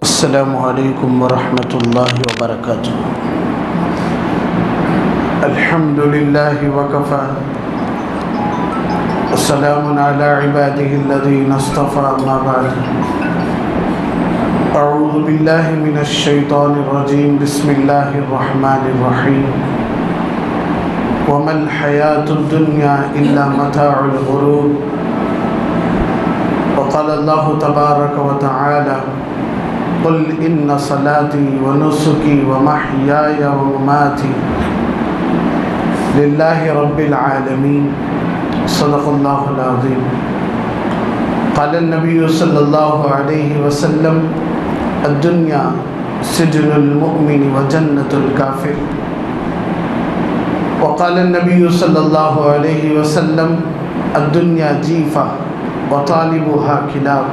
السلام علیکم ورحمۃ اللہ وبرکاتہ۔ الحمد للہ وکفی وسلام علی عبادہ الذین اصطفی، اما بعد۔ اعوذ باللہ من الشیطان الرجیم، بسم اللہ الرحمن الرحیم۔ وما الحیاة الدنیا الا متاع الغرور۔ وقال اللہ تبارک وتعالی: قل ان صلاتی ونسکی ومحیای ومماتی للہ رب العالمین، صدق اللہ العظیم۔ قال النبی صلی اللہ علیہ وسلم: الدنیا سجن المؤمن وجنۃ الکافر۔ وقال النبی صلی اللہ علیہ وسلم: الدنیا جیفہ وطالبها کلاب،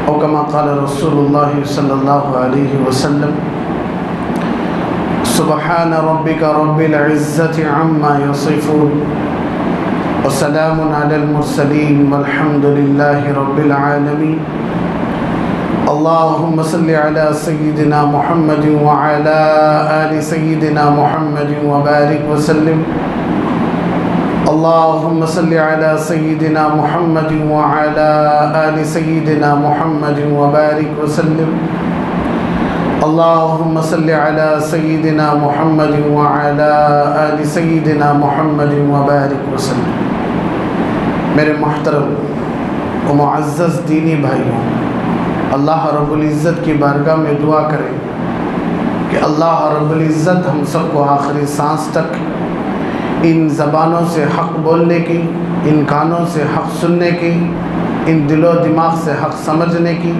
او کما قال رسول اللہ صلی اللہ علیہ وسلم۔ سبحان ربک رب العزة عما یصفون، وسلام علی المرسلین، والحمد للہ رب العالمین۔ اللہم صل علی سیدنا محمد وعلی آل سیدنا محمد وبارک وسلم۔ اللہم صل علی سیدنا محمد وعلی آل سیدنا محمد وبارک وسلم۔ اللہم صل علی سیدنا محمد وعلی آل سیدنا محمد وبارک وسلم۔ میرے محترم و معزز دینی بھائیوں، اللہ رب العزت کی بارگاہ میں دعا کریں کہ اللہ رب العزت ہم سب کو آخری سانس تک ان زبانوں سے حق بولنے کی، ان کانوں سے حق سننے کی، ان دل و دماغ سے حق سمجھنے کی،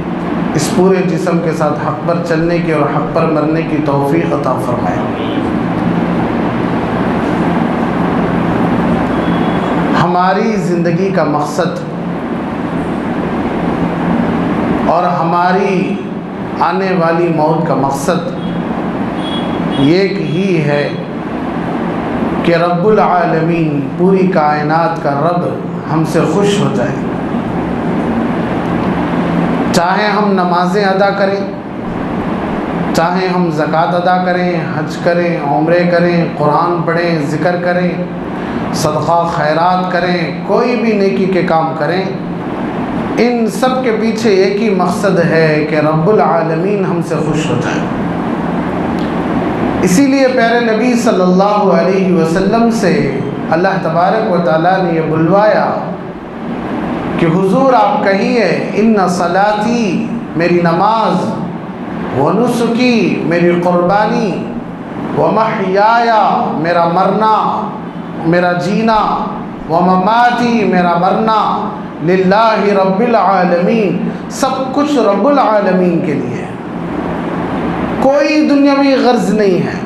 اس پورے جسم کے ساتھ حق پر چلنے کی اور حق پر مرنے کی توفیق عطا فرمائے۔ ہماری زندگی کا مقصد اور ہماری آنے والی موت کا مقصد ایک ہی ہے کہ رب العالمین، پوری کائنات کا رب ہم سے خوش ہو جائے۔ چاہے ہم نمازیں ادا کریں، چاہے ہم زکوٰۃ ادا کریں، حج کریں، عمرے کریں، قرآن پڑھیں، ذکر کریں، صدقہ خیرات کریں، کوئی بھی نیکی کے کام کریں، ان سب کے پیچھے ایک ہی مقصد ہے کہ رب العالمین ہم سے خوش ہو جائے۔ اسی لیے پیارے نبی صلی اللہ علیہ وسلم سے اللہ تبارک و تعالیٰ نے یہ بلوایا کہ حضور آپ کہیے: ان صلاتی، میری نماز، ونسکی، میری قربانی، ومحیایا، میرا مرنا، میرا جینا، ومماتی، میرا مرنا، للہ رب العالمین، سب کچھ رب العالمین کے لیے، کوئی دنیاوی غرض نہیں ہے۔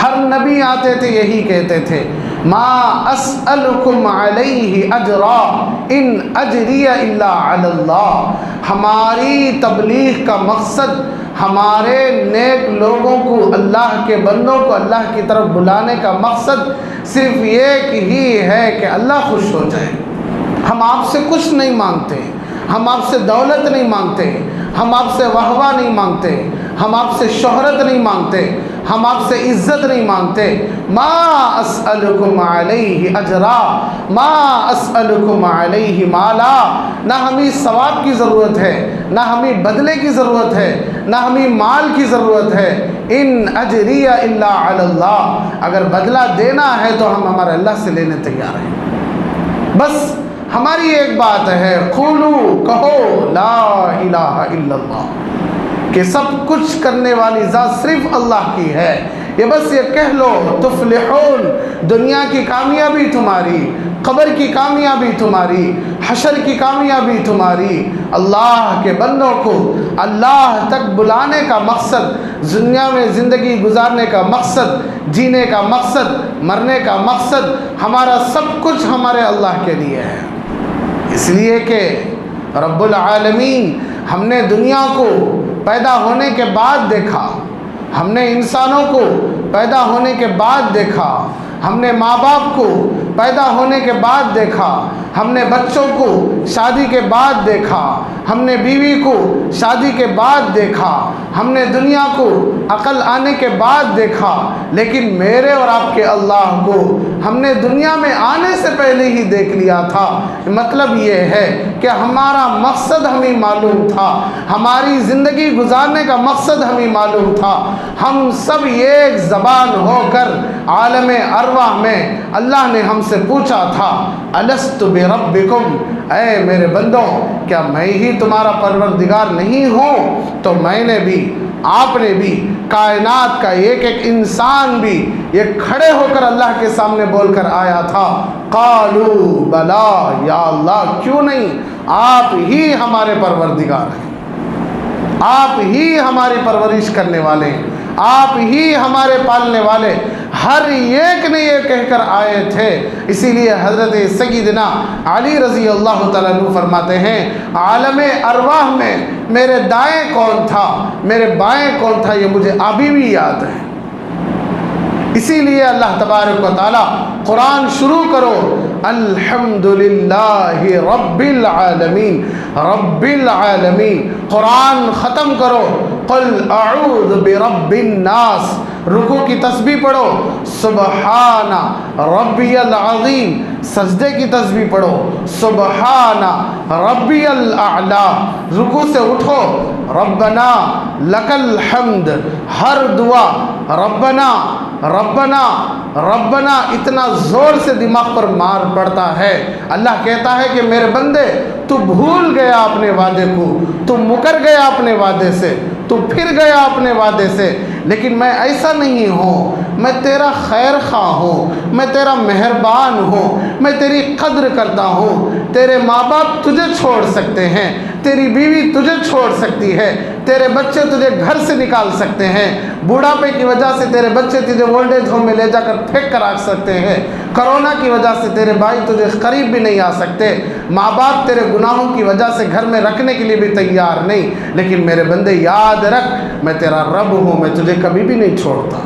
ہر نبی آتے تھے یہی کہتے تھے: ما اسألکم علیہ اجرا ان اجری الا علی اللہ۔ ہماری تبلیغ کا مقصد ہمارے نیک لوگوں کو، اللہ کے بندوں کو اللہ کی طرف بلانے کا مقصد صرف ایک ہی ہے کہ اللہ خوش ہو جائے۔ ہم آپ سے کچھ نہیں مانگتے، ہم آپ سے دولت نہیں مانگتے، ہم آپ سے واہ نہیں مانگتے، ہم آپ سے شہرت نہیں مانگتے، ہم آپ سے عزت نہیں مانگتے۔ ما اسألکم علیہ اجرا، ما اسألکم علیہ مالا، نہ ہمیں ثواب کی ضرورت ہے، نہ ہمیں بدلے کی ضرورت ہے، نہ ہمیں مال کی ضرورت ہے۔ ان اجری الا علی اللہ، اگر بدلہ دینا ہے تو ہم ہمارے اللہ سے لینے تیار ہیں۔ بس ہماری ایک بات ہے: قولو، کہو، لا الہ الا اللہ، کہ سب کچھ کرنے والی ذات صرف اللہ کی ہے۔ یہ بس یہ کہہ لو، تفلحون، دنیا کی کامیابی تمہاری، قبر کی کامیابی تمہاری، حشر کی کامیابی تمہاری۔ اللہ کے بندوں کو اللہ تک بلانے کا مقصد، دنیا میں زندگی گزارنے کا مقصد، جینے کا مقصد، مرنے کا مقصد، ہمارا سب کچھ ہمارے اللہ کے لیے ہے۔ اس لیے کہ رب العالمین ہم نے دنیا کو پیدا ہونے کے بعد دیکھا، ہم نے انسانوں کو پیدا ہونے کے بعد دیکھا، ہم نے ماں باپ کو پیدا ہونے کے بعد دیکھا، ہم نے بچوں کو شادی کے بعد دیکھا، ہم نے بیوی کو شادی کے بعد دیکھا، ہم نے دنیا کو عقل آنے کے بعد دیکھا، لیکن میرے اور آپ کے اللہ کو ہم نے دنیا میں آنے سے پہلے ہی دیکھ لیا تھا۔ مطلب یہ ہے کہ ہمارا مقصد ہمیں معلوم تھا، ہماری زندگی گزارنے کا مقصد ہمیں معلوم تھا۔ ہم سب ایک زبان ہو کر عالم ارواح میں اللہ نے ہم سے پوچھا تھا، الست بربکم، اے میرے بندوں کیا میں ہی تمہارا پروردگار نہیں ہوں؟ تو میں نے بھی، آپ نے بھی، کائنات کا ایک ایک انسان بھی یہ کھڑے ہو کر اللہ کے سامنے بول کر آیا تھا، قالوا بلا، یا اللہ کیوں نہیں، آپ ہی ہمارے پروردگار ہیں، آپ ہی ہماری پرورش کرنے والے ہیں، آپ ہی ہمارے پالنے والے، ہر ایک نے یہ کہہ کر آئے تھے۔ اسی لیے حضرت سیدنا علی رضی اللہ تعالیٰ عنہ فرماتے ہیں، عالم ارواح میں میرے دائیں کون تھا، میرے بائیں کون تھا، یہ مجھے ابھی بھی یاد ہے۔ اسی لیے اللہ تبارک و تعالیٰ قرآن شروع کرو، الحمدللہ رب العالمین، رب العالمین، قرآن ختم کرو، قل اعوذ برب الناس، رکوع کی تسبیح پڑھو، سبحان ربی العظیم، سجدے کی تسبیح پڑھو، سبحان ربی الاعلی، رکوع سے اٹھو، ربنا لک الحمد، ہر دعا ربنا ربنا ربنا اتنا زور سے دماغ پر مار پڑتا ہے۔ اللہ کہتا ہے کہ میرے بندے تو بھول گیا اپنے وعدے کو، تو مکر گیا اپنے وعدے سے، تو پھر گیا اپنے وعدے سے، لیکن میں ایسا نہیں ہوں، میں تیرا خیر خواہ ہوں، میں تیرا مہربان ہوں، میں تیری قدر کرتا ہوں۔ تیرے ماں باپ تجھے چھوڑ سکتے ہیں، تیری بیوی تجھے چھوڑ سکتی ہے، تیرے بچے تجھے گھر سے نکال سکتے ہیں، بوڑھاپے کی وجہ سے تیرے بچے تجھے اولڈ ایج ہوم میں لے جا کر پھینک کر رکھ سکتے ہیں، کرونا کی وجہ سے تیرے بھائی تجھے قریب بھی نہیں آ سکتے، ماں باپ تیرے گناہوں کی وجہ سے گھر میں رکھنے کے لیے بھی تیار نہیں، لیکن میرے بندے یاد رکھ میں تیرا رب ہوں، میں تجھے کبھی بھی نہیں چھوڑتا۔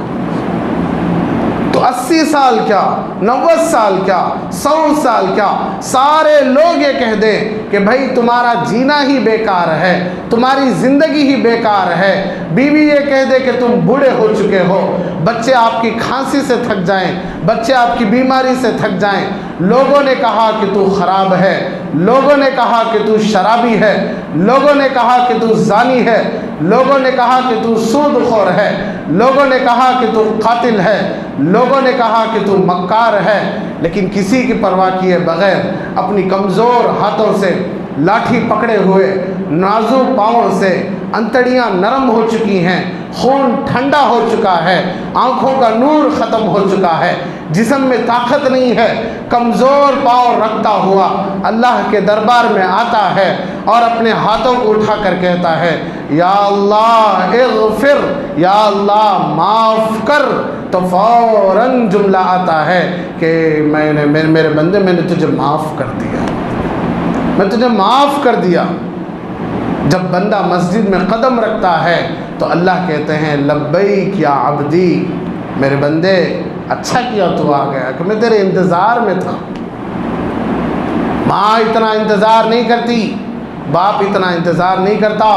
تو 80 سال کیا، 90 سال کیا، 100 سال کیا، سارے لوگ یہ کہہ دیں کہ بھائی تمہارا جینا ہی بیکار ہے، تمہاری زندگی ہی بیکار ہے، بیوی یہ کہہ دے کہ تم بوڑھے ہو چکے ہو، بچے آپ کی کھانسی سے تھک جائیں، بچے آپ کی بیماری سے تھک جائیں، لوگوں نے کہا کہ تو خراب ہے، لوگوں نے کہا کہ تو شرابی ہے، لوگوں نے کہا کہ تو زانی ہے، لوگوں نے کہا کہ تو سود خور ہے، لوگوں نے کہا کہ تو قاتل ہے، لوگوں نے کہا کہ تو مکار ہے، لیکن کسی کی پرواہ کیے بغیر اپنی کمزور ہاتھوں سے لاٹھی پکڑے ہوئے، نازک پاؤں سے انتڑیاں نرم ہو چکی ہیں، خون ٹھنڈا ہو چکا ہے، آنکھوں کا نور ختم ہو چکا ہے، جسم میں طاقت نہیں ہے، کمزور پاؤں رکھتا ہوا اللہ کے دربار میں آتا ہے اور اپنے ہاتھوں کو اٹھا کر کہتا ہے، یا اللہ اغفر، یا اللہ معاف کر، تو فوراً جملہ آتا ہے کہ میرے بندے میں نے تجھے معاف کر دیا، میں تجھے معاف کر دیا۔ جب بندہ مسجد میں قدم رکھتا ہے تو اللہ کہتے ہیں لبیک یا عبدی، میرے بندے اچھا کیا تو آ گیا کہ میں تیرے انتظار میں تھا۔ ماں اتنا انتظار نہیں کرتی، باپ اتنا انتظار نہیں کرتا،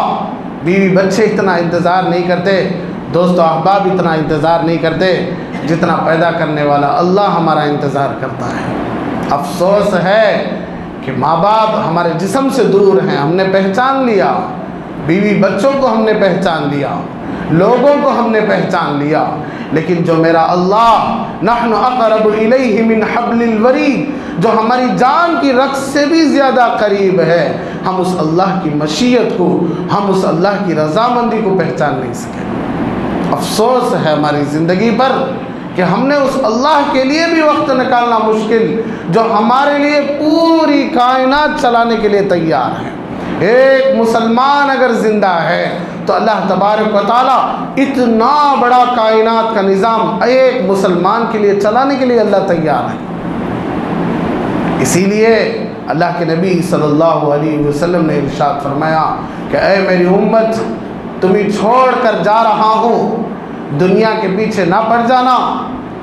بیوی بچے اتنا انتظار نہیں کرتے، دوست و احباب اتنا انتظار نہیں کرتے جتنا پیدا کرنے والا اللہ ہمارا انتظار کرتا ہے۔ افسوس ہے کہ ماں باپ ہمارے جسم سے دور ہیں، ہم نے پہچان لیا، بیوی بچوں کو ہم نے پہچان لیا، لوگوں کو ہم نے پہچان لیا، لیکن جو میرا اللہ نحن اقرب الیہ من حبل الورید، جو ہماری جان کی رگ سے بھی زیادہ قریب ہے، ہم اس اللہ کی مشیت کو، ہم اس اللہ کی رضامندی کو پہچان نہیں سکے۔ افسوس ہے ہماری زندگی پر کہ ہم نے اس اللہ کے لیے بھی وقت نکالنا مشکل، جو ہمارے لیے پوری کائنات چلانے کے لیے تیار ہے۔ ایک مسلمان اگر زندہ ہے تو اللہ تبارک و تعالیٰ اتنا بڑا کائنات کا نظام ایک مسلمان کے لیے چلانے کے لیے اللہ تیار ہے۔ اسی لیے اللہ کے نبی صلی اللہ علیہ وسلم نے ارشاد فرمایا کہ اے میری امت، تمہیں چھوڑ کر جا رہا ہوں، دنیا کے پیچھے نہ پڑ جانا،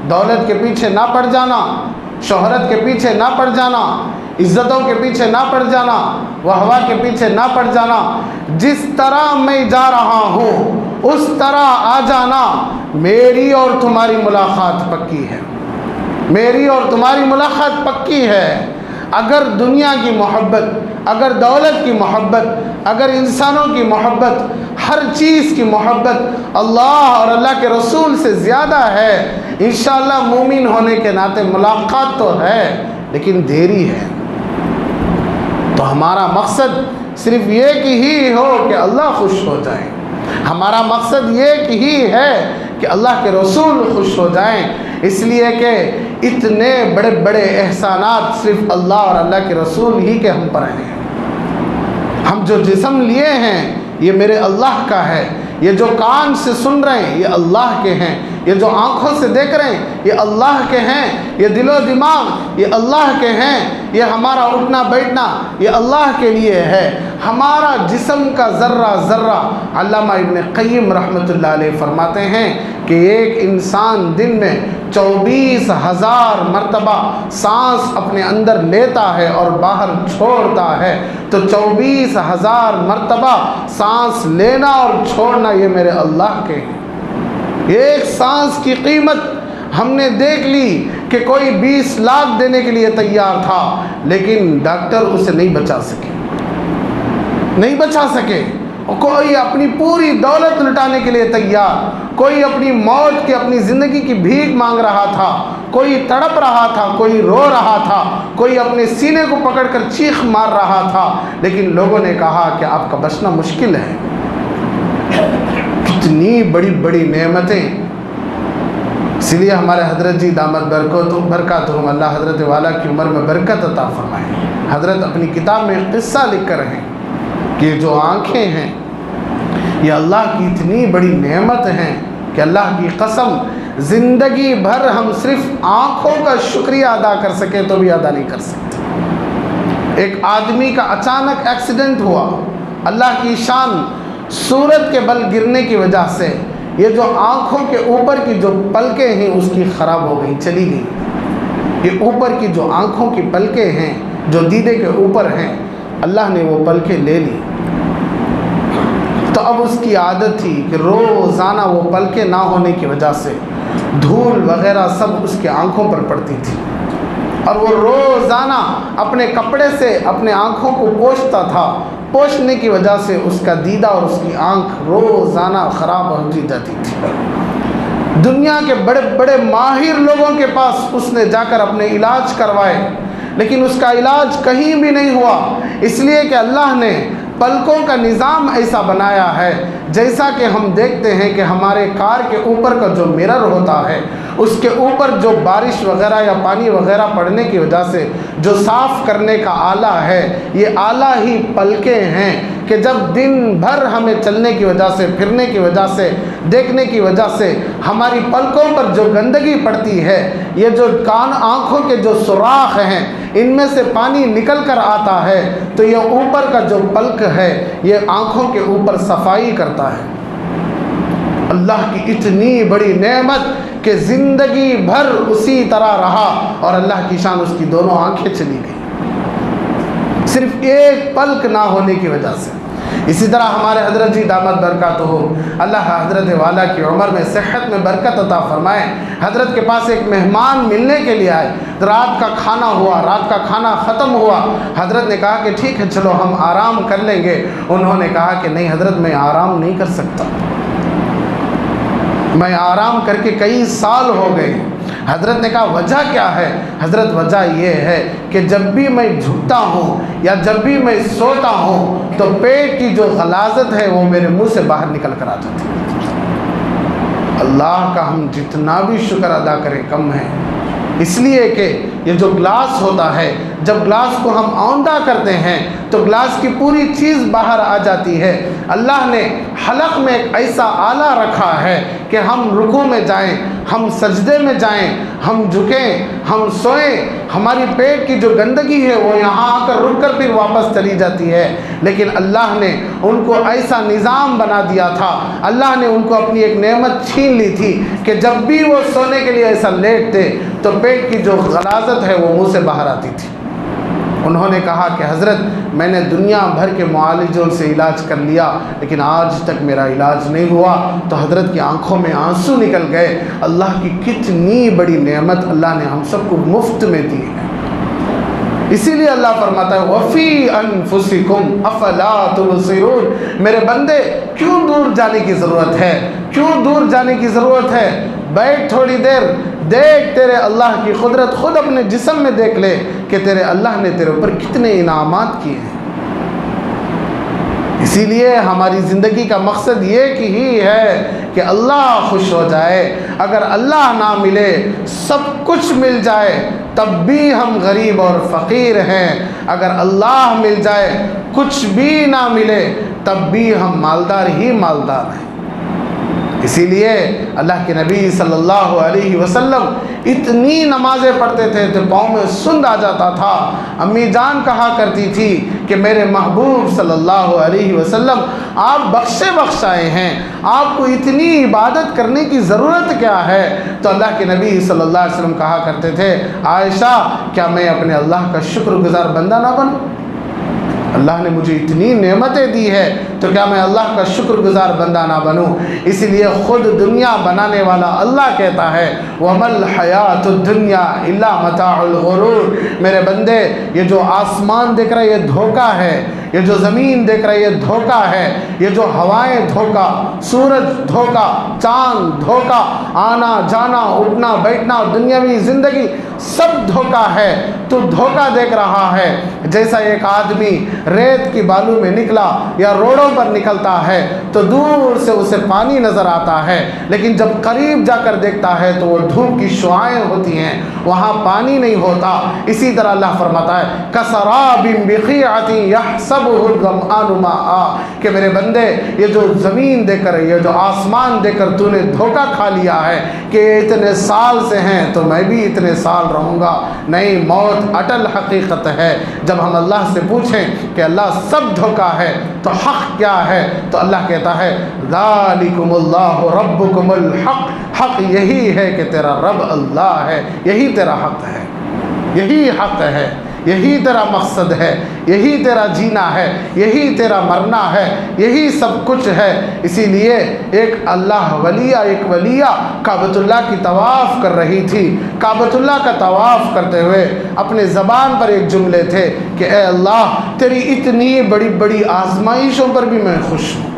دولت کے پیچھے نہ پڑ جانا، شہرت کے پیچھے نہ پڑ جانا، عزتوں کے پیچھے نہ پڑ جانا، وہوا کے پیچھے نہ پڑ جانا، جس طرح میں جا رہا ہوں اس طرح آ جانا، میری اور تمہاری ملاقات پکی ہے، میری اور تمہاری ملاقات پکی ہے۔ اگر دنیا کی محبت، اگر دولت کی محبت، اگر انسانوں کی محبت، ہر چیز کی محبت اللہ اور اللہ کے رسول سے زیادہ ہے، انشاءاللہ مومن ہونے کے ناطے ملاقات تو ہے لیکن دیری ہے۔ تو ہمارا مقصد صرف یہ کہ ہی ہو کہ اللہ خوش ہو جائیں، ہمارا مقصد یہ کہ ہی ہے کہ اللہ کے رسول خوش ہو جائیں، اس لیے کہ اتنے بڑے بڑے احسانات صرف اللہ اور اللہ کے رسول ہی کے ہم پر ہیں۔ ہم جو جسم لیے ہیں یہ میرے اللہ کا ہے، یہ جو کان سے سن رہے ہیں یہ اللہ کے ہیں، یہ جو آنکھوں سے دیکھ رہے ہیں یہ اللہ کے ہیں، یہ دل و دماغ یہ اللہ کے ہیں، یہ ہمارا اٹھنا بیٹھنا یہ اللہ کے لیے ہے، ہمارا جسم کا ذرہ ذرہ۔ علامہ ابن قیم رحمۃ اللہ علیہ فرماتے ہیں کہ ایک انسان دن میں 24,000 مرتبہ سانس اپنے اندر لیتا ہے اور باہر چھوڑتا ہے، تو 24,000 مرتبہ سانس لینا اور چھوڑنا یہ میرے اللہ کے ہیں۔ ایک سانس کی قیمت ہم نے دیکھ لی کہ کوئی 20 لاکھ دینے کے لیے تیار تھا، لیکن ڈاکٹر اسے نہیں بچا سکے، نہیں بچا سکے۔ کوئی اپنی پوری دولت لٹانے کے لیے تیار، کوئی اپنی موت کی، اپنی زندگی کی بھیک مانگ رہا تھا، کوئی تڑپ رہا تھا، کوئی رو رہا تھا، کوئی اپنے سینے کو پکڑ کر چیخ مار رہا تھا، لیکن لوگوں نے کہا کہ آپ کا بچنا مشکل ہے۔ کتنی بڑی بڑی نعمتیں، اس لیے ہمارے حضرت جی دامت برکاتہم، اللہ حضرت والا کی عمر میں برکت عطا فرمائے۔ حضرت اپنی کتاب میں قصہ لکھ کر ہیں کہ جو آنکھیں ہیں یہ اللہ کی اتنی بڑی نعمت ہیں کہ اللہ کی قسم زندگی بھر ہم صرف آنکھوں کا شکریہ ادا کر سکے تو بھی ادا نہیں کر سکتے۔ ایک آدمی کا اچانک ایکسیڈنٹ ہوا، اللہ کی شان، سورج کے بل گرنے کی وجہ سے یہ جو آنکھوں کے اوپر کی جو پلکیں ہیں اس کی خراب ہو گئی، چلی گئی۔ یہ اوپر کی جو آنکھوں کی پلکیں ہیں جو دیدے کے اوپر ہیں، اللہ نے وہ پلکیں لے لی۔ تو اب اس کی عادت تھی کہ روزانہ وہ پلکیں نہ ہونے کی وجہ سے دھول وغیرہ سب اس کے آنکھوں پر پڑتی تھی، اور وہ روزانہ اپنے کپڑے سے اپنے آنکھوں کو پوچھتا تھا، پوچھنے کی وجہ سے اس کا دیدہ اور اس کی آنکھ روزانہ خراب ہوتی جاتی تھی۔ دنیا کے بڑے بڑے ماہر لوگوں کے پاس اس نے جا کر اپنے علاج کروائے، لیکن اس کا علاج کہیں بھی نہیں ہوا، اس لیے کہ اللہ نے پلکوں کا نظام ایسا بنایا ہے جیسا کہ ہم دیکھتے ہیں کہ ہمارے کار کے اوپر کا جو مرر ہوتا ہے اس کے اوپر جو بارش وغیرہ یا پانی وغیرہ پڑنے کی وجہ سے جو صاف کرنے کا آلہ ہے، یہ آلہ ہی پلکیں ہیں کہ جب دن بھر ہمیں چلنے کی وجہ سے، پھرنے کی وجہ سے، دیکھنے کی وجہ سے ہماری پلکوں پر جو گندگی پڑتی ہے، یہ جو آنکھوں کے جو سوراخ ہیں ان میں سے پانی نکل کر آتا ہے، تو یہ اوپر کا جو پلک ہے یہ آنکھوں کے اوپر صفائی کرتا ہے۔ اللہ کی اتنی بڑی نعمت کہ زندگی بھر اسی طرح رہا اور اللہ کی شان اس کی دونوں آنکھیں چلی گئی صرف ایک پلک نہ ہونے کی وجہ سے۔ اسی طرح ہمارے حضرت جی دامت برکاتہم، اللہ حضرت والا کی عمر میں صحت میں برکت عطا فرمائے، حضرت کے پاس ایک مہمان ملنے کے لیے آئے، رات کا کھانا ہوا، رات کا کھانا ختم ہوا، حضرت نے کہا کہ ٹھیک ہے چلو ہم آرام کر لیں گے۔ انہوں نے کہا کہ نہیں حضرت، میں آرام نہیں کر سکتا، میں آرام کر کے کئی سال ہو گئے۔ حضرت نے کہا وجہ کیا ہے؟ حضرت وجہ یہ ہے کہ جب بھی میں جھکتا ہوں یا جب بھی میں سوتا ہوں تو پیٹ کی جو غلاظت ہے وہ میرے منہ سے باہر نکل کر آ جاتی ہے۔ اللہ کا ہم جتنا بھی شکر ادا کریں کم ہے، اس لیے کہ یہ جو گلاس ہوتا ہے جب گلاس کو ہم آوندہ کرتے ہیں تو گلاس کی پوری چیز باہر آ جاتی ہے۔ اللہ نے حلق میں ایک ایسا آلہ رکھا ہے کہ ہم رکوع میں جائیں، ہم سجدے میں جائیں، ہم جھکیں، ہم سوئیں، ہماری پیٹ کی جو گندگی ہے وہ یہاں آ کر رک کر پھر واپس چلی جاتی ہے، لیکن اللہ نے ان کو ایسا نظام بنا دیا تھا، اللہ نے ان کو اپنی ایک نعمت چھین لی تھی کہ جب بھی وہ سونے کے لیے ایسا لیٹتے تو پیٹ کی جو غلاظت ہے وہ منہ سے باہر آتی تھی۔ انہوں نے کہا کہ حضرت میں نے دنیا بھر کے معالجوں سے علاج کر لیا لیکن آج تک میرا علاج نہیں ہوا، تو حضرت کی آنکھوں میں آنسو نکل گئے۔ اللہ کی کتنی بڑی نعمت اللہ نے ہم سب کو مفت میں دی ہے۔ اسی لیے اللہ فرماتا ہے وَفِي أَنفُسِكُمْ أَفَلَا تُبْصِرُونَ، میرے بندے کیوں دور جانے کی ضرورت ہے، کیوں دور جانے کی ضرورت ہے؟ بیٹھ تھوڑی دیر، دیکھ تیرے اللہ کی قدرت، خود اپنے جسم میں دیکھ لے کہ تیرے اللہ نے تیرے اوپر کتنے انعامات کیے ہیں۔ اسی لیے ہماری زندگی کا مقصد یہ کہ ہی ہے کہ اللہ خوش ہو جائے۔ اگر اللہ نہ ملے، سب کچھ مل جائے، تب بھی ہم غریب اور فقیر ہیں۔ اگر اللہ مل جائے، کچھ بھی نہ ملے، تب بھی ہم مالدار ہی مالدار ہیں۔ اسی لیے اللہ کے نبی صلی اللہ علیہ وسلم اتنی نمازیں پڑھتے تھے تو پاؤں میں سند آ جاتا تھا۔ امی جان کہا کرتی تھی کہ میرے محبوب صلی اللہ علیہ وسلم آپ بخشے بخشائے ہیں، آپ کو اتنی عبادت کرنے کی ضرورت کیا ہے؟ تو اللہ کے نبی صلی اللہ علیہ وسلم کہا کرتے تھے عائشہ کیا میں اپنے اللہ کا شکر گزار بندہ نہ بنوں؟ اللہ نے مجھے اتنی نعمتیں دی ہے تو کیا میں اللہ کا شکر گزار بندہ نہ بنوں؟ اس لیے خود دنیا بنانے والا اللہ کہتا ہے وَمَا الْحَيَاةُ الدُّنْيَا إِلَّا مَتَاعُ الْغُرُورِ، میرے بندے یہ جو آسمان دیکھ رہا ہے یہ دھوکہ ہے، یہ جو زمین دیکھ رہا ہے یہ دھوکہ ہے، یہ جو ہوائیں دھوکہ، سورج دھوکہ، چاند دھوکہ، آنا جانا اٹھنا بیٹھنا دنیاوی زندگی سب دھوکہ ہے۔ تو دھوکہ دیکھ رہا ہے جیسا ایک آدمی ریت کی بالو میں نکلا یا روڈوں پر نکلتا ہے تو دور سے اسے پانی نظر آتا ہے، لیکن جب قریب جا کر دیکھتا ہے تو وہ دھوپ کی شعاعیں ہوتی ہیں، وہاں پانی نہیں ہوتا۔ اسی طرح اللہ فرماتا ہے کَسَرَابٍ بِقِيعَةٍ يَحْسَبُهُ الظَّمْآنُ مَاءً، کہ میرے بندے یہ جو زمین دے کر یہ جو آسمان دے کر تو نے دھوکہ کھا لیا ہے کہ یہ اتنے سال سے ہیں تو میں بھی اتنے سال رہوں گا۔ نہیں، موت اٹل حقیقت ہے۔ جب ہم اللہ سے پوچھیں کہ اللہ سب دھوکہ ہے تو حق کیا ہے، تو اللہ کہتا ہے ذالکم اللہ ربکم الحق، حق یہی ہے کہ تیرا رب اللہ ہے، یہی تیرا حق ہے، یہی حق ہے، یہی تیرا مقصد ہے، یہی تیرا جینا ہے، یہی تیرا مرنا ہے، یہی سب کچھ ہے۔ اسی لیے ایک اللہ ایک ولیہ کعبۃ اللہ کی طواف کر رہی تھی، کعبۃ اللہ کا طواف کرتے ہوئے اپنے زبان پر ایک جملے تھے کہ اے اللہ تیری اتنی بڑی بڑی آزمائشوں پر بھی میں خوش ہوں،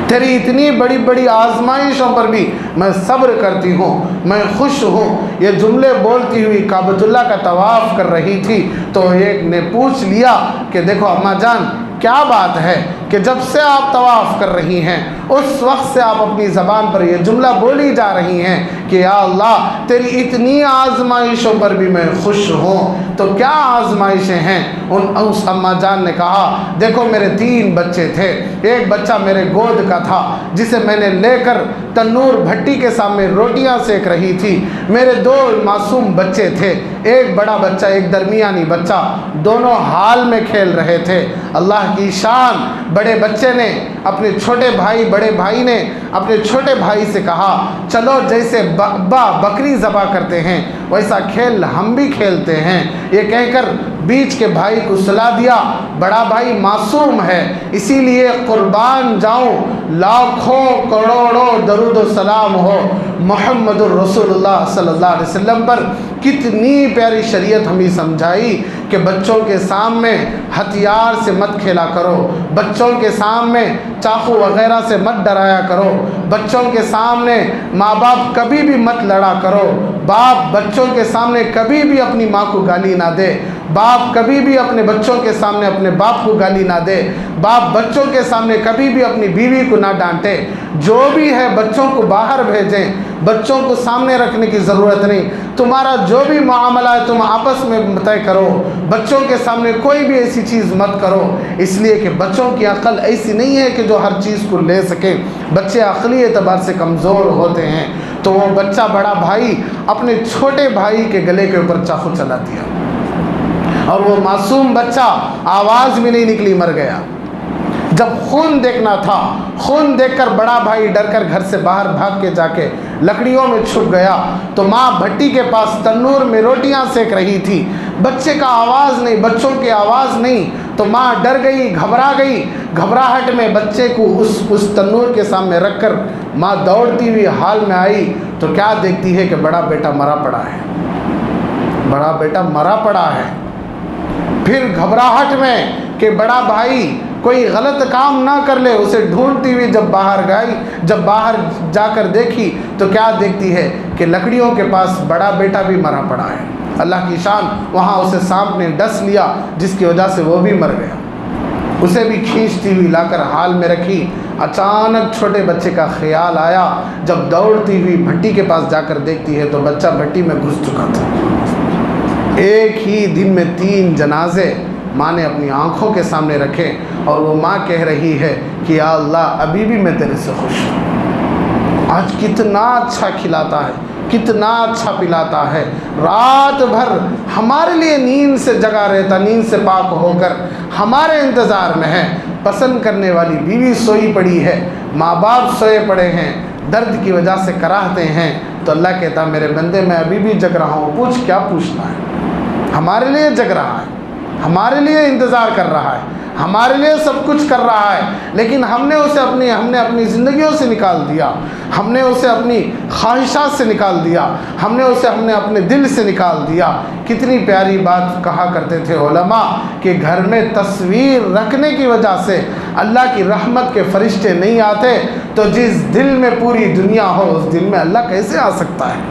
تیری اتنی بڑی بڑی آزمائشوں پر بھی میں صبر کرتی ہوں، میں خوش ہوں۔ یہ جملے بولتی ہوئی کعبۃ اللہ کا طواف کر رہی تھی تو ایک نے پوچھ لیا کہ دیکھو اماں جان کیا بات ہے کہ جب سے آپ طواف کر رہی ہیں اس وقت سے آپ اپنی زبان پر یہ جملہ بولی جا رہی ہیں کہ یا اللہ تیری اتنی آزمائشوں پر بھی میں خوش ہوں، تو کیا آزمائشیں ہیں؟ اس اماں جان نے کہا دیکھو میرے 3 بچے تھے، ایک بچہ میرے گود کا تھا جسے میں نے لے کر تنور بھٹی کے سامنے روٹیاں سیک رہی تھی، میرے 2 معصوم بچے تھے، ایک بڑا بچہ ایک درمیانی بچہ، دونوں حال میں کھیل رہے تھے۔ اللہ کی شان، بڑے بچے نے اپنے چھوٹے بھائی بڑے بھائی نے اپنے چھوٹے بھائی سے کہا چلو جیسے ابا بکری ذبح کرتے ہیں ویسا کھیل ہم بھی کھیلتے ہیں، یہ کہہ کر بیچ کے بھائی کو سلا دیا۔ بڑا بھائی معصوم ہے اسی لیے قربان جاؤں، لاکھوں کروڑوں درود و سلام ہو محمد الرسول اللہ صلی اللہ علیہ وسلم پر۔ کتنی پیاری شریعت ہمیں سمجھائی کہ بچوں کے سامنے ہتھیار سے مت کھیلا کرو، بچوں کے سامنے چاقو وغیرہ سے مت ڈرایا کرو، بچوں کے سامنے ماں باپ کبھی بھی مت لڑا کرو، باپ بچوں کے سامنے کبھی بھی اپنی ماں کو گالی نہ دے، باپ کبھی بھی اپنے بچوں کے سامنے اپنے باپ کو گالی نہ دے، باپ بچوں کے سامنے کبھی بھی اپنی بیوی کو نہ ڈانٹے۔ جو بھی ہے بچوں کو باہر بھیجیں، بچوں کو سامنے رکھنے کی ضرورت نہیں، تمہارا جو بھی معاملہ ہے تم آپس میں طے کرو، بچوں کے سامنے کوئی بھی ایسی چیز مت کرو، اس لیے کہ بچوں کی عقل ایسی نہیں ہے کہ جو ہر چیز کو لے سکے، بچے عقلی اعتبار سے کمزور ہوتے ہیں۔ تو وہ بچہ بڑا بھائی اپنے چھوٹے بھائی کے گلے کے اوپر چاقو چلا دیا اور وہ معصوم بچہ آواز بھی نہیں نکلی، مر گیا۔ جب خون دیکھنا تھا، خون دیکھ کر بڑا بھائی ڈر کر گھر سے باہر بھاگ کے جا کے لکڑیوں میں چھپ گیا تو ماں بھٹی کے پاس تنور میں روٹیاں سیک رہی تھی، بچے کا آواز نہیں، بچوں کی آواز نہیں، تو ماں ڈر گئی، گھبرا گئی۔ گھبراہٹ میں بچے کو اس تنور کے سامنے رکھ کر ماں دوڑتی ہوئی حال میں آئی تو کیا دیکھتی ہے کہ بڑا بیٹا مرا پڑا ہے، بڑا بیٹا مرا پڑا ہے۔ پھر گھبراہٹ میں کہ بڑا بھائی کوئی غلط کام نہ کر لے، اسے ڈھونڈتی ہوئی جب باہر جا کر دیکھی تو کیا دیکھتی ہے کہ لکڑیوں کے پاس بڑا بیٹا بھی مرا پڑا ہے۔ اللہ کی شان، وہاں اسے سانپ نے ڈس لیا جس کی وجہ سے وہ بھی مر گیا۔ اسے بھی کھینچتی ہوئی لا کر حال میں رکھی۔ اچانک چھوٹے بچے کا خیال آیا، جب دوڑتی ہوئی بھٹی کے پاس جا کر دیکھتی ہے تو بچہ بھٹی میں گھس چکا تھا۔ ایک ہی دن میں 3 جنازے ماں نے اپنی آنکھوں کے سامنے رکھے اور وہ ماں کہہ رہی ہے کہ یا اللہ ابھی بھی میں تیرے سے خوش ہوں۔ آج کتنا اچھا کھلاتا ہے، کتنا اچھا پلاتا ہے، رات بھر ہمارے لیے نیند سے جگا رہتا، نیند سے پاک ہو کر ہمارے انتظار میں ہے۔ پسند کرنے والی بیوی سوئی پڑی ہے، ماں باپ سوئے پڑے ہیں، درد کی وجہ سے کراہتے ہیں، تو اللہ کہتا میرے بندے میں ابھی بھی جگ رہا ہوں، پوچھ کیا پوچھنا ہے۔ ہمارے لیے جگ رہا ہے، ہمارے لیے انتظار کر رہا ہے، ہمارے لیے سب کچھ کر رہا ہے، لیکن ہم نے اسے اپنی زندگیوں سے نکال دیا، ہم نے اسے اپنی خواہشات سے نکال دیا، ہم نے اسے اپنے دل سے نکال دیا۔ کتنی پیاری بات کہا کرتے تھے علماء کہ گھر میں تصویر رکھنے کی وجہ سے اللہ کی رحمت کے فرشتے نہیں آتے، تو جس دل میں پوری دنیا ہو اس دل میں اللہ کیسے آ سکتا ہے؟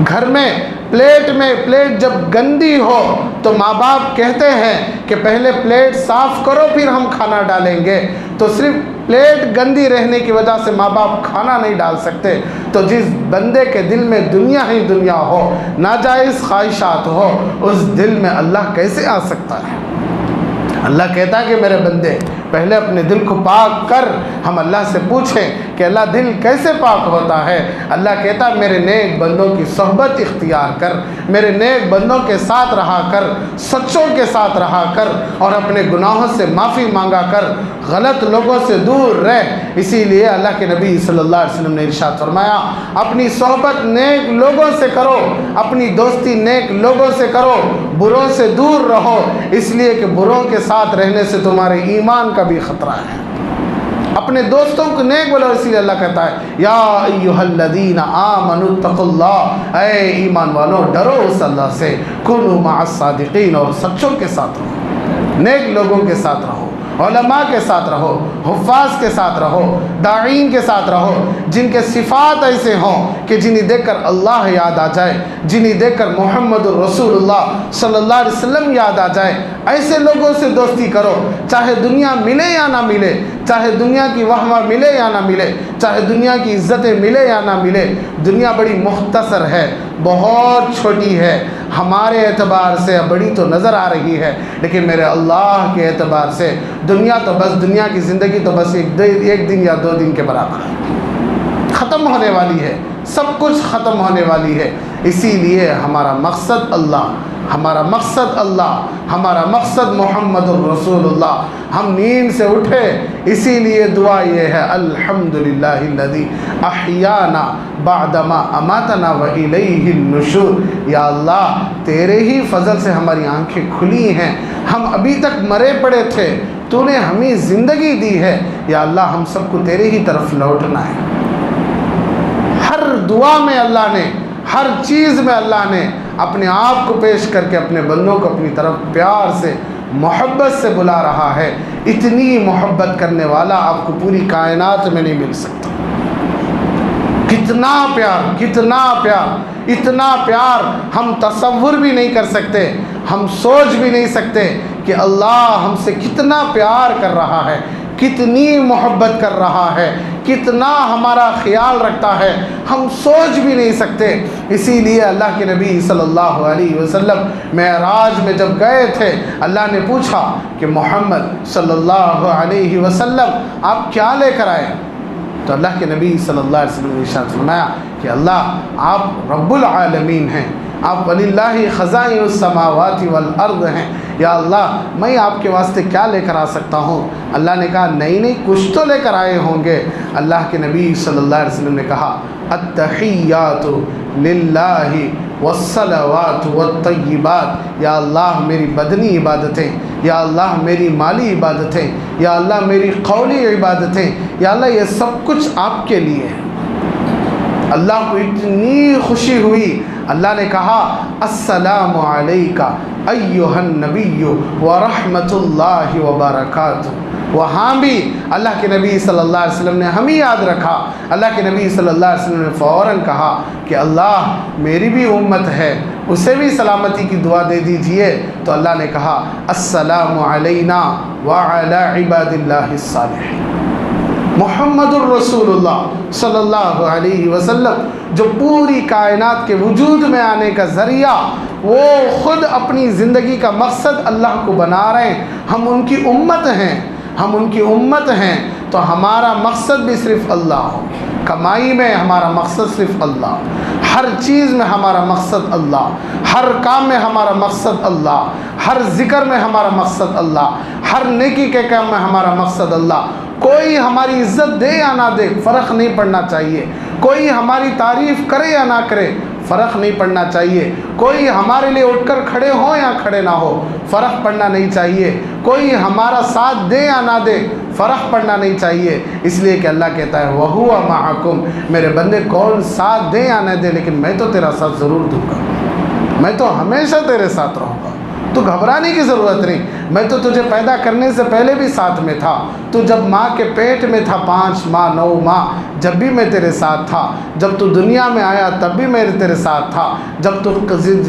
گھر میں پلیٹ جب گندی ہو تو ماں باپ کہتے ہیں کہ پہلے پلیٹ صاف کرو پھر ہم کھانا ڈالیں گے، تو صرف پلیٹ گندی رہنے کی وجہ سے ماں باپ کھانا نہیں ڈال سکتے، تو جس بندے کے دل میں دنیا ہی دنیا ہو، ناجائز خواہشات ہو، اس دل میں اللہ کیسے آ سکتا ہے؟ اللہ کہتا ہے کہ میرے بندے پہلے اپنے دل کو پاک کر۔ ہم اللہ سے پوچھیں کہ اللہ دل کیسے پاک ہوتا ہے؟ اللہ کہتا ہے میرے نیک بندوں کی صحبت اختیار کر، میرے نیک بندوں کے ساتھ رہا کر، سچوں کے ساتھ رہا کر، اور اپنے گناہوں سے معافی مانگا کر، غلط لوگوں سے دور رہ۔ اسی لیے اللہ کے نبی صلی اللہ علیہ وسلم نے ارشاد فرمایا اپنی صحبت نیک لوگوں سے کرو، اپنی دوستی نیک لوگوں سے کرو، بروں سے دور رہو، اس لیے کہ بروں کے ساتھ رہنے سے تمہارے ایمان کا بھی خطرہ ہے۔ اپنے دوستوں کو نیک بولو، اسی لیے اللہ کہتا ہے یا ایھا الذین آمنوا اتقوا اللہ، اے ایمان والو ڈرو اس اللہ سے، کونوا مع الصادقین، اور سچوں کے ساتھ رہو، نیک لوگوں کے ساتھ رہو، علماء کے ساتھ رہو، حفاظ کے ساتھ رہو، داعین کے ساتھ رہو، جن کے صفات ایسے ہوں کہ جنہیں دیکھ کر اللہ یاد آ جائے، جنہیں دیکھ کر محمد الرسول اللہ صلی اللہ علیہ وسلم یاد آ جائے۔ ایسے لوگوں سے دوستی کرو، چاہے دنیا ملے یا نہ ملے، چاہے دنیا کی وہمہ ملے یا نہ ملے، چاہے دنیا کی عزتیں ملے یا نہ ملے۔ دنیا بڑی مختصر ہے، بہت چھوٹی ہے، ہمارے اعتبار سے بڑی تو نظر آ رہی ہے، لیکن میرے اللہ کے اعتبار سے دنیا کی زندگی تو بس ایک دن یا 2 دن کے برابر ہے، ختم ہونے والی ہے، سب کچھ ختم ہونے والی ہے۔ اسی لیے ہمارا مقصد اللہ، ہمارا مقصد محمد الرسول اللہ۔ ہم نیند سے اٹھے، اسی لیے دعا یہ ہے الحمدللہ الذی احیانا بعدما اماتنا والیہ النشور۔ یا اللہ تیرے ہی فضل سے ہماری آنکھیں کھلی ہیں، ہم ابھی تک مرے پڑے تھے، تو نے ہمیں زندگی دی ہے، یا اللہ ہم سب کو تیرے ہی طرف لوٹنا ہے۔ ہر دعا میں اللہ نے، ہر چیز میں اللہ نے اپنے آپ کو پیش کر کے اپنے بندوں کو اپنی طرف پیار سے، محبت سے بلا رہا ہے۔ اتنی محبت کرنے والا آپ کو پوری کائنات میں نہیں مل سکتا۔ کتنا پیار، کتنا پیار، اتنا پیار ہم تصور بھی نہیں کر سکتے، ہم سوچ بھی نہیں سکتے کہ اللہ ہم سے کتنا پیار کر رہا ہے، کتنی محبت کر رہا ہے، کتنا ہمارا خیال رکھتا ہے، ہم سوچ بھی نہیں سکتے۔ اسی لیے اللہ کے نبی صلی اللہ علیہ وسلم معراج میں جب گئے تھے، اللہ نے پوچھا کہ محمد صلی اللہ علیہ وسلم آپ کیا لے کر آئے؟ تو اللہ کے نبی صلی اللہ علیہ وسلم نے ارشاد فرمایا کہ اللہ آپ رب العالمین ہیں، آپ وَلِلَّهِ خَزَائِنُ السَّمَاوَاتِ وَالْأَرْضِ ہیں، یا اللہ میں آپ کے واسطے کیا لے کر آ سکتا ہوں؟ اللہ نے کہا نہیں کچھ تو لے کر آئے ہوں گے۔ اللہ کے نبی صلی اللہ علیہ وسلم نے کہا التحیات للہ والصلوات والطیبات، یا اللہ میری بدنی عبادتیں، یا اللہ میری مالی عبادتیں، یا اللہ میری قولی عبادتیں، یا اللہ یہ سب کچھ آپ کے لیے ہے۔ اللہ کو اتنی خوشی ہوئی، اللہ نے کہا السلام علیکہ ایھا النبی ورحمۃ اللہ وبرکاتہ۔ وہاں بھی اللہ کے نبی صلی اللہ علیہ وسلم نے ہمیں یاد رکھا۔ اللہ کے نبی صلی اللہ علیہ وسلم نے فوراً کہا کہ اللہ میری بھی امت ہے، اسے بھی سلامتی کی دعا دے دیجئے۔ تو اللہ نے کہا السلام علینا وعلی عباد اللہ الصالحین۔ محمد الرسول اللہ صلی اللہ علیہ وسلم جو پوری کائنات کے وجود میں آنے کا ذریعہ، وہ خود اپنی زندگی کا مقصد اللہ کو بنا رہے ہیں۔ ہم ان کی امت ہیں، ہم ان کی امت ہیں، تو ہمارا مقصد بھی صرف اللہ ہو۔ کمائی میں ہمارا مقصد صرف اللہ، ہر چیز میں ہمارا مقصد اللہ، ہر کام میں ہمارا مقصد اللہ، ہر ذکر میں ہمارا مقصد اللہ، ہر نیکی کے کام میں ہمارا مقصد اللہ۔ کوئی ہماری عزت دے یا نہ دے فرق نہیں پڑنا چاہیے، کوئی ہماری تعریف کرے یا نہ کرے فرق نہیں پڑنا چاہیے، کوئی ہمارے لیے اٹھ کر کھڑے ہو یا کھڑے نہ ہو فرق پڑنا نہیں چاہیے، کوئی ہمارا ساتھ دے یا نہ دے فرق پڑنا نہیں چاہیے، اس لیے کہ اللہ کہتا ہے وَهُوَ مَعَكُمْ، میرے بندے کون ساتھ دے یا نہ دے لیکن میں تو تیرا ساتھ ضرور دوں گا، میں تو ہمیشہ تیرے ساتھ رہوں گا، تو گھبرانے کی ضرورت نہیں۔ میں تو تجھے پیدا کرنے سے پہلے بھی ساتھ میں تھا، تو جب ماں کے پیٹ میں تھا 5 ماہ 9 ماہ جب بھی میں تیرے ساتھ تھا، جب تو دنیا میں آیا تب بھی میں تیرے ساتھ تھا، جب تو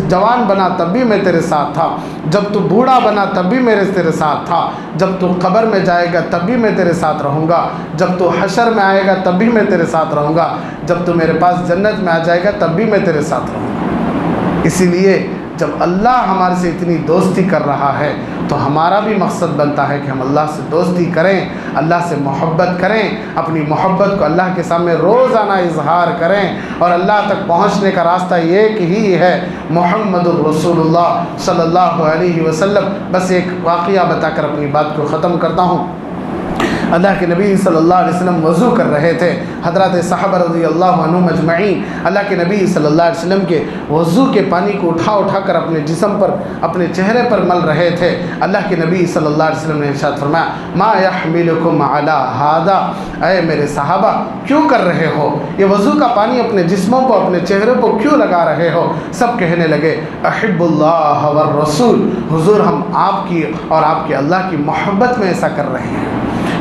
جوان بنا تب بھی میں تیرے ساتھ تھا، جب تو بوڑھا بنا تب بھی میں تیرے ساتھ تھا، جب تو قبر میں جائے گا تب بھی میں تیرے ساتھ رہوں گا، جب تو حشر میں آئے گا تب بھی میں تیرے ساتھ رہوں گا، جب تو میرے پاس جنت میں آ جائے گا تب بھی میں تیرے ساتھ رہوں گا۔ اسی لیے جب اللہ ہمارے سے اتنی دوستی کر رہا ہے تو ہمارا بھی مقصد بنتا ہے کہ ہم اللہ سے دوستی کریں، اللہ سے محبت کریں، اپنی محبت کو اللہ کے سامنے روزانہ اظہار کریں، اور اللہ تک پہنچنے کا راستہ ایک ہی ہے محمد الرسول اللہ صلی اللہ علیہ وسلم۔ بس ایک واقعہ بتا کر اپنی بات کو ختم کرتا ہوں۔ اللہ کے نبی صلی اللہ علیہ وسلم وضو کر رہے تھے، حضرات صحابہ رضی اللہ عنہم اجمعین اللہ کے نبی صلی اللہ علیہ وسلم کے وضو کے پانی کو اٹھا کر اپنے جسم پر، اپنے چہرے پر مل رہے تھے۔ اللہ کے نبی صلی اللہ علیہ وسلم نے ارشاد فرمایا ما یحملکم علی ھذا، اے میرے صحابہ کیوں کر رہے ہو یہ وضو کا پانی اپنے جسموں کو، اپنے چہرے کو کیوں لگا رہے ہو؟ سب کہنے لگے احب اللہ والرسول، حضور ہم آپ کی اور آپ کے اللہ کی محبت میں ایسا کر رہے ہیں۔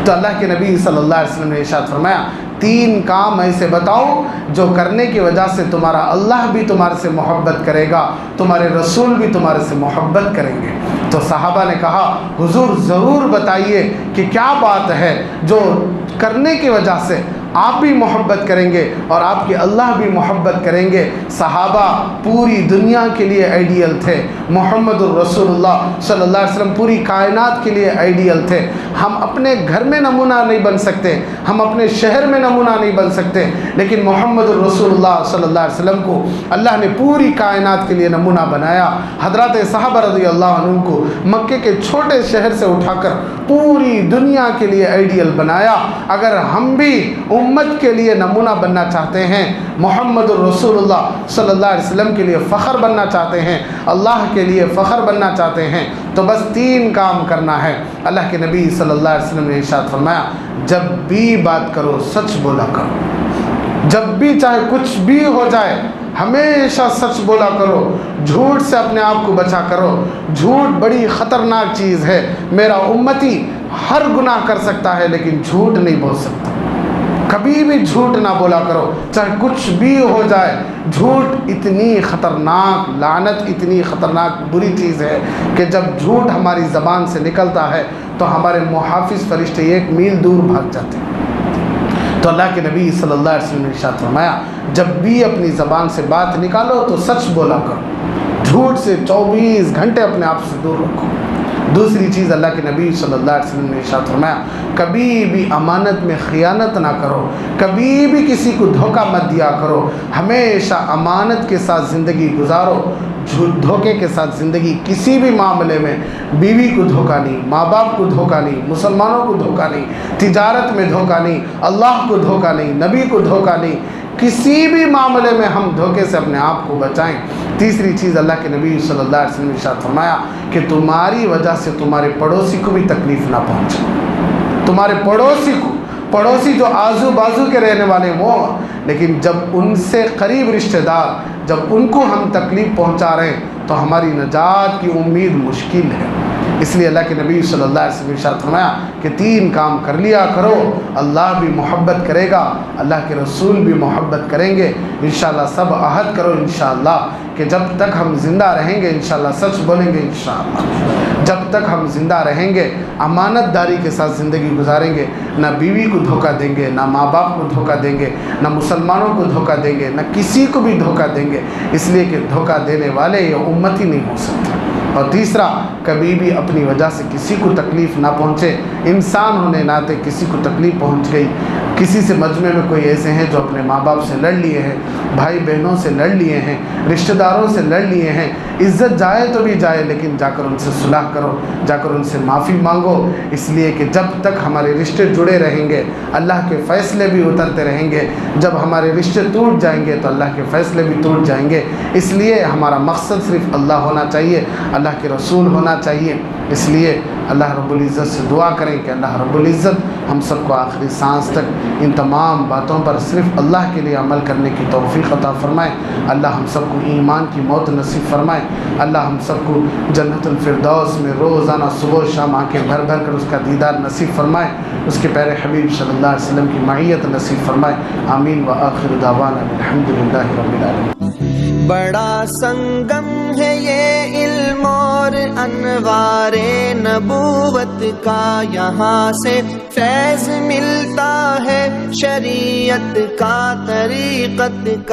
تو اللہ کے نبی صلی اللہ علیہ وسلم نے ارشاد فرمایا 3 کام ایسے بتاؤ جو کرنے کی وجہ سے تمہارا اللہ بھی تمہارے سے محبت کرے گا، تمہارے رسول بھی تمہارے سے محبت کریں گے۔ تو صحابہ نے کہا حضور ضرور بتائیے کہ کیا بات ہے جو کرنے کی وجہ سے آپ بھی محبت کریں گے اور آپ کے اللہ بھی محبت کریں گے۔ صحابہ پوری دنیا کے لیے آئیڈیل تھے، محمد الرسول اللہ صلی اللہ علیہ وسلم پوری کائنات کے لیے آئیڈیل تھے۔ ہم اپنے گھر میں نمونہ نہیں بن سکتے، ہم اپنے شہر میں نمونہ نہیں بن سکتے، لیکن محمد الرسول اللہ صلی اللہ علیہ وسلم کو اللہ نے پوری کائنات کے لیے نمونہ بنایا۔ حضرات صحابہ رضی اللہ عنہم کو مکے کے چھوٹے شہر سے اٹھا کر پوری دنیا کے لیے آئیڈیل بنایا۔ اگر ہم بھی امت کے لیے نمونہ بننا چاہتے ہیں، محمد الرسول اللہ صلی اللہ علیہ وسلم کے لیے فخر بننا چاہتے ہیں، اللہ کے لیے فخر بننا چاہتے ہیں، تو بس 3 کام کرنا ہے۔ اللہ کے نبی صلی اللہ علیہ وسلم نے ارشاد فرمایا جب بھی بات کرو سچ بولا کرو، جب بھی چاہے کچھ بھی ہو جائے ہمیشہ سچ بولا کرو، جھوٹ سے اپنے آپ کو بچا کرو۔ جھوٹ بڑی خطرناک چیز ہے، میرا امتی ہر گناہ کر سکتا ہے لیکن جھوٹ نہیں بول سکتا۔ کبھی بھی جھوٹ نہ بولا کرو چاہے کچھ بھی ہو جائے۔ جھوٹ اتنی خطرناک لعنت، اتنی خطرناک بری چیز ہے کہ جب جھوٹ ہماری زبان سے نکلتا ہے تو ہمارے محافظ فرشتے 1 میل دور بھاگ جاتے ہیں۔ تو اللہ کے نبی صلی اللہ علیہ وسلم نے ارشاد فرمایا جب بھی اپنی زبان سے بات نکالو تو سچ بولا کرو، جھوٹ سے 24 گھنٹے اپنے آپ سے دور رکھو۔ دوسری چیز اللہ کے نبی صلی اللہ علیہ وسلم نے ارشاد فرمایا کبھی بھی امانت میں خیانت نہ کرو، کبھی بھی کسی کو دھوکہ مت دیا کرو، ہمیشہ امانت کے ساتھ زندگی گزارو، دھوکے کے ساتھ زندگی کسی بھی معاملے میں، بیوی کو دھوکہ نہیں، ماں باپ کو دھوکہ نہیں، مسلمانوں کو دھوکہ نہیں، تجارت میں دھوکہ نہیں، اللہ کو دھوکہ نہیں، نبی کو دھوکہ نہیں، کسی بھی معاملے میں ہم دھوکے سے اپنے آپ کو بچائیں۔ تیسری چیز اللہ کے نبی صلی اللہ علیہ وسلم نے ارشاد فرمایا کہ تمہاری وجہ سے تمہارے پڑوسی کو بھی تکلیف نہ پہنچے، تمہارے پڑوسی کو، پڑوسی جو آزو بازو کے رہنے والے وہ، لیکن جب ان سے قریب رشتہ دار، جب ان کو ہم تکلیف پہنچا رہے ہیں تو ہماری نجات کی امید مشکل ہے۔ اس لیے اللہ کے نبی صلی اللہ علیہ وسلم نے ارشاد فرمایا کہ 3 کام کر لیا کرو، اللہ بھی محبت کرے گا، اللہ کے رسول بھی محبت کریں گے انشاءاللہ۔ سب عہد کرو انشاءاللہ کہ جب تک ہم زندہ رہیں گے انشاءاللہ سچ بولیں گے انشاءاللہ، جب تک ہم زندہ رہیں گے امانت داری کے ساتھ زندگی گزاریں گے، نہ بیوی کو دھوکہ دیں گے، نہ ماں باپ کو دھوکہ دیں گے، نہ مسلمانوں کو دھوکہ دیں گے، نہ کسی کو بھی دھوکہ دیں گے، اس لیے کہ دھوکہ دینے والے یہ امت ہی نہیں ہو سکتے۔ اور تیسرا، کبھی بھی اپنی وجہ سے کسی کو تکلیف نہ پہنچے، انسان ہونے ناطے کسی کو تکلیف پہنچ گئی، کسی سے مجمع میں کوئی ایسے ہیں جو اپنے ماں باپ سے لڑ لیے ہیں، بھائی بہنوں سے لڑ لیے ہیں، رشتہ داروں سے لڑ لیے ہیں، عزت جائے تو بھی جائے لیکن جا کر ان سے صلح کرو، جا کر ان سے معافی مانگو، اس لیے کہ جب تک ہمارے رشتے جڑے رہیں گے اللہ کے فیصلے بھی اترتے رہیں گے، جب ہمارے رشتے ٹوٹ جائیں گے تو اللہ کے فیصلے بھی ٹوٹ جائیں گے۔ اس لیے ہمارا مقصد صرف اللہ ہونا چاہیے، اللہ کے رسول ہونا چاہیے۔ اس لیے اللہ رب العزت سے دعا کریں کہ اللہ رب العزت ہم سب کو آخری سانس تک ان تمام باتوں پر صرف اللہ کے لیے عمل کرنے کی توفیق عطا فرمائے۔ اللہ ہم سب کو ایمان کی موت نصیب فرمائے۔ اللہ ہم سب کو جنت الفردوس میں روزانہ صبح و شام آنکھیں بھر بھر کر اس کا دیدار نصیب فرمائے، اس کے پیارے حبیب صلی اللہ علیہ وسلم کی معیت نصیب فرمائے۔ آمین وآخر دعوانا الحمدللہ رب العالمین۔ بڑا سنگم ہے یہ علم اور انوار نبوت کا، یہاں سے فیض ملتا ہے شریعت کا، طریقت کا۔